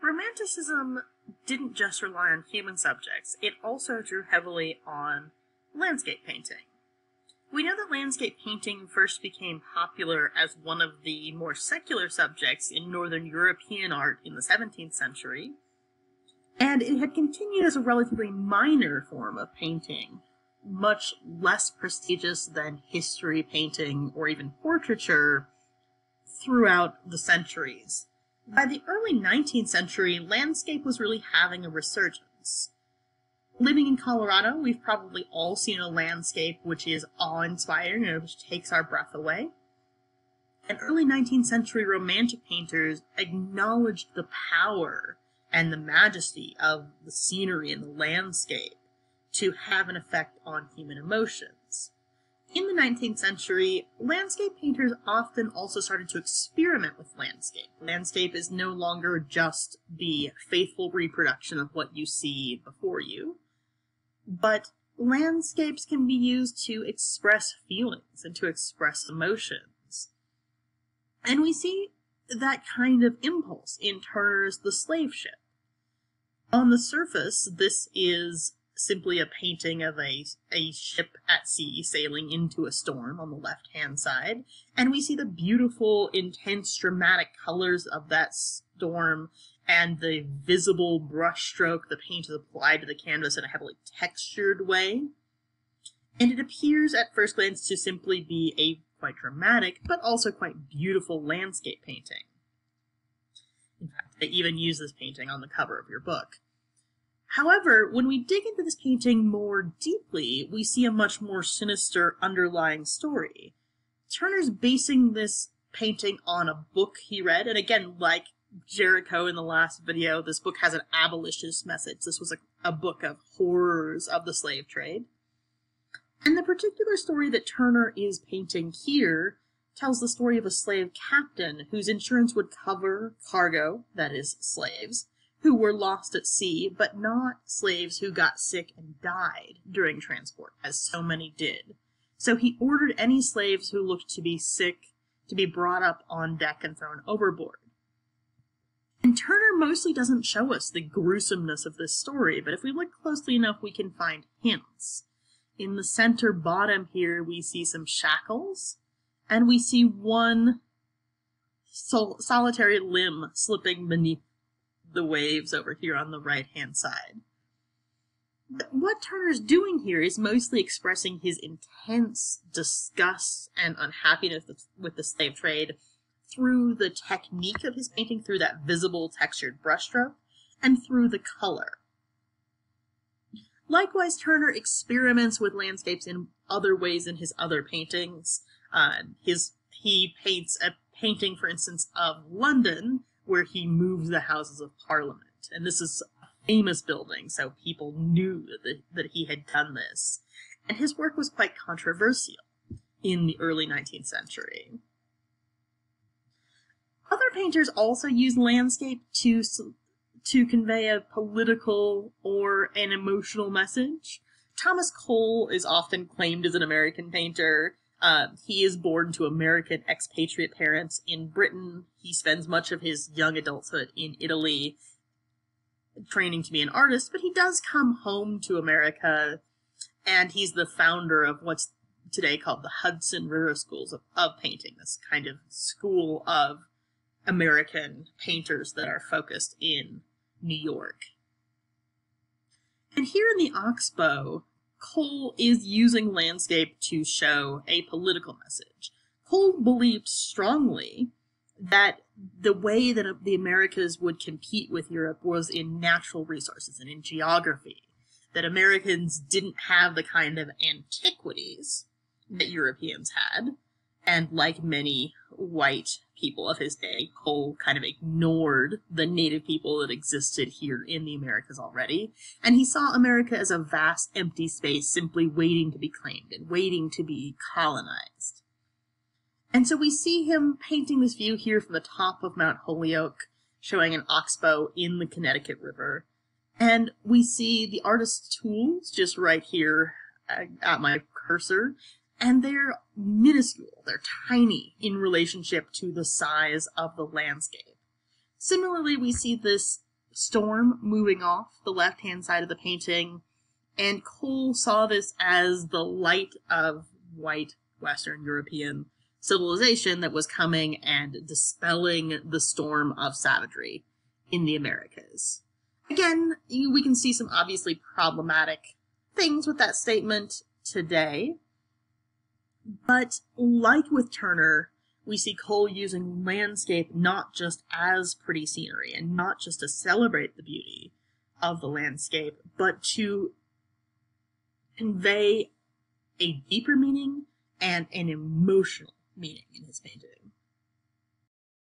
Romanticism didn't just rely on human subjects, it also drew heavily on landscape painting. We know that landscape painting first became popular as one of the more secular subjects in Northern European art in the 17th century, and it had continued as a relatively minor form of painting, much less prestigious than history painting or even portraiture throughout the centuries. By the early 19th century, landscape was really having a resurgence. Living in Colorado, we've probably all seen a landscape which is awe-inspiring and which takes our breath away. And early 19th century Romantic painters acknowledged the power and the majesty of the scenery and the landscape to have an effect on human emotions. In the 19th century, landscape painters often also started to experiment with landscape. Landscape is no longer just the faithful reproduction of what you see before you, but landscapes can be used to express feelings and to express emotions. And we see that kind of impulse in Turner's The Slave Ship. On the surface, this is simply a painting of a ship at sea sailing into a storm on the left-hand side, and we see the beautiful, intense, dramatic colors of that storm and the visible brushstroke the paint is applied to the canvas in a heavily textured way. And it appears at first glance to simply be a quite dramatic, but also quite beautiful landscape painting. In fact, they even use this painting on the cover of your book. However, when we dig into this painting more deeply, we see a much more sinister underlying story. Turner's basing this painting on a book he read, and again, like Jericho in the last video, this book has an abolitionist message. This was a book of horrors of the slave trade. And the particular story that Turner is painting here tells the story of a slave captain whose insurance would cover cargo, that is, slaves, who were lost at sea, but not slaves who got sick and died during transport, as so many did. So he ordered any slaves who looked to be sick to be brought up on deck and thrown overboard. And Turner mostly doesn't show us the gruesomeness of this story, but if we look closely enough, we can find hints. In the center bottom here, we see some shackles, and we see one solitary limb slipping beneath the waves over here on the right-hand side. But what Turner's doing here is mostly expressing his intense disgust and unhappiness with the slave trade through the technique of his painting, through that visible textured brushstroke, and through the color. Likewise, Turner experiments with landscapes in other ways in his other paintings. He paints a painting, for instance, of London, where he moves the Houses of Parliament. And this is a famous building, so people knew that he had done this. And his work was quite controversial in the early 19th century. Other painters also use landscape to convey a political or an emotional message. Thomas Cole is often claimed as an American painter. He is born to American expatriate parents in Britain. He spends much of his young adulthood in Italy training to be an artist, but he does come home to America, and he's the founder of what's today called the Hudson River Schools of Painting, this kind of school of American painters that are focused in New York. And here in the Oxbow, Cole is using landscape to show a political message. Cole believed strongly that the way that the Americas would compete with Europe was in natural resources and in geography, that Americans didn't have the kind of antiquities that Europeans had, and like many white people of his day, Cole kind of ignored the native people that existed here in the Americas already, and he saw America as a vast empty space simply waiting to be claimed and waiting to be colonized. And so we see him painting this view here from the top of Mount Holyoke, showing an oxbow in the Connecticut River, and we see the artist's tools just right here at my cursor, and they're minuscule, they're tiny in relationship to the size of the landscape. Similarly, we see this storm moving off the left-hand side of the painting, and Cole saw this as the light of white Western European civilization that was coming and dispelling the storm of savagery in the Americas. Again, we can see some obviously problematic things with that statement today, but like with Turner, we see Cole using landscape not just as pretty scenery and not just to celebrate the beauty of the landscape, but to convey a deeper meaning and an emotional meaning in his painting.